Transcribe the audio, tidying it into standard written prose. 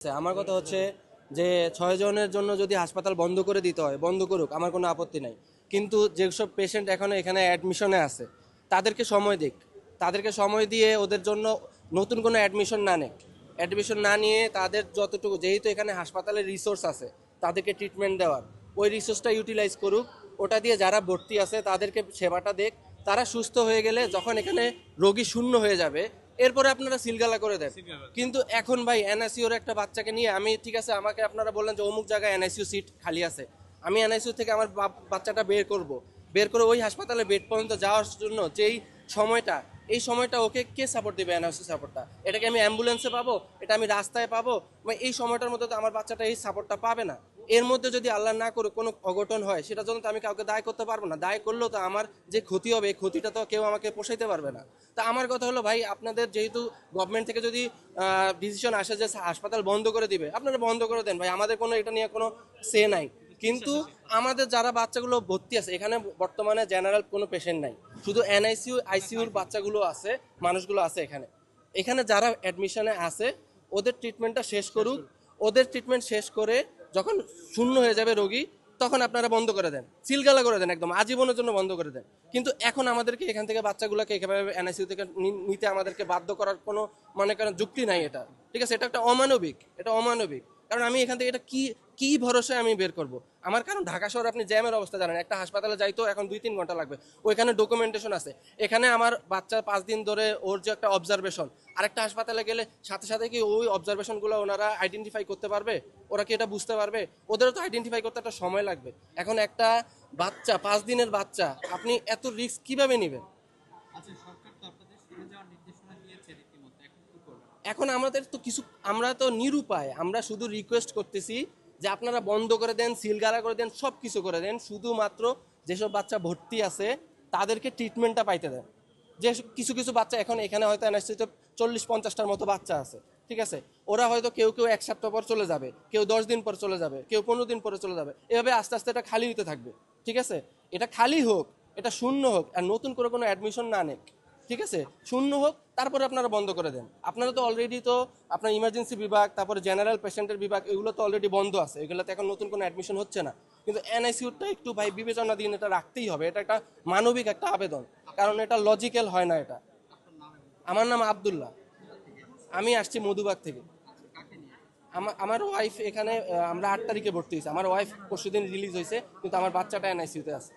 আমার কথা হচ্ছে যে 6 জনের জন্য যদি হাসপাতাল বন্ধ করে দিতে হয় বন্ধ করুক, আমার কোনো আপত্তি নাই। কিন্তু যেসব পেশেন্ট এখনো এখানে অ্যাডমিশনে আছে তাদেরকে সময় দিক, তাদেরকে সময় দিয়ে ওদের জন্য নতুন কোনো অ্যাডমিশন না নেক, অ্যাডমিশন না নিয়ে তাদের যতটুকু, যেহেতু এখানে হাসপাতালের রিসোর্স আছে তাদেরকে ট্রিটমেন্ট দেওয়ার, ওই রিসোর্সটা ইউটিলাইজ করুক। ওটা দিয়ে যারা ভর্তি আছে তাদেরকে সেবাটা দেখ। তারা সুস্থ হয়ে গেলে যখন এখানে রোগী শূন্য হয়ে যাবে এরপরে আপনারা সিলগালা করে দেন। কিন্তু এখন ভাই এনআইসিউর একটা বাচ্চাকে নিয়ে আমি, ঠিক আছে, আমাকে আপনারা বললেন যে অমুক জায়গায় এনআইসিউ সিট খালি আছে, আমি এনআইসিউ থেকে আমার বাচ্চাটা বের করব, বের করে ওই হাসপাতালে বেড পর্যন্ত যাওয়ার জন্য যেই সময়টা, এই সময়টা ওকে কে সাপোর্ট দিবে? এনআইসিউ সাপোর্টটা এটাকে আমি অ্যাম্বুলেন্সে পাবো, এটা আমি রাস্তায় পাবো? এই সময়টার মধ্যে তো আমার বাচ্চাটা এই সাপোর্টটা পাবে না। এর মধ্যে যদি আল্লাহ না করে কোনো অঘটন হয় সেটার জন্য তো আমি কাউকে দায় করতে পারবো না। দায় করলেও তো আমার যে ক্ষতি হবে এই ক্ষতিটা তো কেউ আমাকে পোষাইতে পারবে না। তা আমার কথা হলো ভাই, আপনাদের যেহেতু গভর্নমেন্ট থেকে যদি ডিসিশন আসে যে হাসপাতাল বন্ধ করে দিবে, আপনারা বন্ধ করে দেন ভাই, আমাদের কোনো এটা নিয়ে কোনো সে নাই। কিন্তু আমাদের যারা বাচ্চাগুলো ভর্তি আছে এখানে বর্তমানে জেনারেল কোনো পেশেন্ট নাই, শুধু এনআইসিউ আইসিউর বাচ্চাগুলো আছে, মানুষগুলো আছে এখানে। এখানে যারা অ্যাডমিশনে আছে ওদের ট্রিটমেন্টটা শেষ করুক। ওদের ট্রিটমেন্ট শেষ করে যখন শূন্য হয়ে যাবে রোগী তখন আপনারা বন্ধ করে দেন, সিলগালা করে দেন, একদম আজীবনের জন্য বন্ধ করে দেন। কিন্তু এখন আমাদেরকে এখান থেকে বাচ্চাগুলোকে একেবারে এনআইসিউ থেকে নিতে আমাদেরকে বাধ্য করার কোনো মনে করেন যুক্তি নাই এটা। ঠিক আছে, এটা একটা অমানবিক, এটা অমানবিক। কারণ আমি এখান থেকে এটা কি কি ভরসায় আমি বের করব? আমার, কারণ ঢাকা শহরে আপনি জ্যামের অবস্থা জানেন, একটা হাসপাতালে যাইতো এখন 2-3 ঘন্টা লাগবে, ওইখানে ডকুমেন্টেশন আছে। এখানে আমার বাচ্চা 5 দিন ধরে ওর যে একটা অবজারভেশন, আরেকটা হাসপাতালে গেলে সাথে সাথে কি ওই অবজারভেশনগুলো ওনারা আইডেন্টিফাই করতে পারবে? ওরা কি এটা বুঝতে পারবে? ওদেরও তো আইডেন্টিফাই করতে একটা সময় লাগবে। এখন একটা বাচ্চা, 5 দিনের বাচ্চা, আপনি এত রিস্ক কিভাবে নেবেন? আচ্ছা, সরকার তো আপনাদের সরে যাওয়ার নির্দেশনা দিয়েছে রীতিমতো, এখন কি করবেন? এখন আমাদের তো কিছু, আমরা তো নিরুপায়, আমরা শুধু রিকোয়েস্ট করতেছি যে আপনারা বন্ধ করে দেন, সিলগালা করে দেন, সব কিছু করে দেন, শুধুমাত্র যেসব বাচ্চা ভর্তি আছে তাদেরকে ট্রিটমেন্টটা পাইতে দেন। যে কিছু কিছু বাচ্চা এখন এখানে হয়তো এনএসসিতে 40-50টার মতো বাচ্চা আছে, ঠিক আছে, ওরা হয়তো কেউ কেউ 1 সপ্তাহ পর চলে যাবে, কেউ 10 দিন পর চলে যাবে, কেউ 15 দিন পরে চলে যাবে, এভাবে আস্তে আস্তে এটা খালি হতে থাকবে। ঠিক আছে, এটা খালি হোক, এটা শূন্য হোক, আর নতুন করে কোনো অ্যাডমিশন না নেক। ঠিক আছে, শূন্য হোক, তারপরে আপনারা বন্ধ করে দেন। আপনারা তো অলরেডি তো আপনার ইমার্জেন্সি বিভাগ, তারপরে জেনারেল পেশেন্টের বিভাগ, এগুলো তো অলরেডি বন্ধ আছে, এগুলোতে এখন নতুন কোনো অ্যাডমিশন হচ্ছে না। কিন্তু এনআইসিউটা একটু ভাই বিবেচনা দিন, এটা রাখতেই হবে, এটা একটা মানবিক একটা আবেদন, কারণ এটা লজিক্যাল হয় না এটা। আমার নাম আব্দুল্লাহ, আমি আসছি মধুবাগ থেকে। আমার ওয়াইফ এখানে, আমরা 8 তারিখে ভর্তি হয়েছি, আমার ওয়াইফ পরশুদিন রিলিজ হয়েছে, কিন্তু আমার বাচ্চাটা এনআইসিউতে আছে।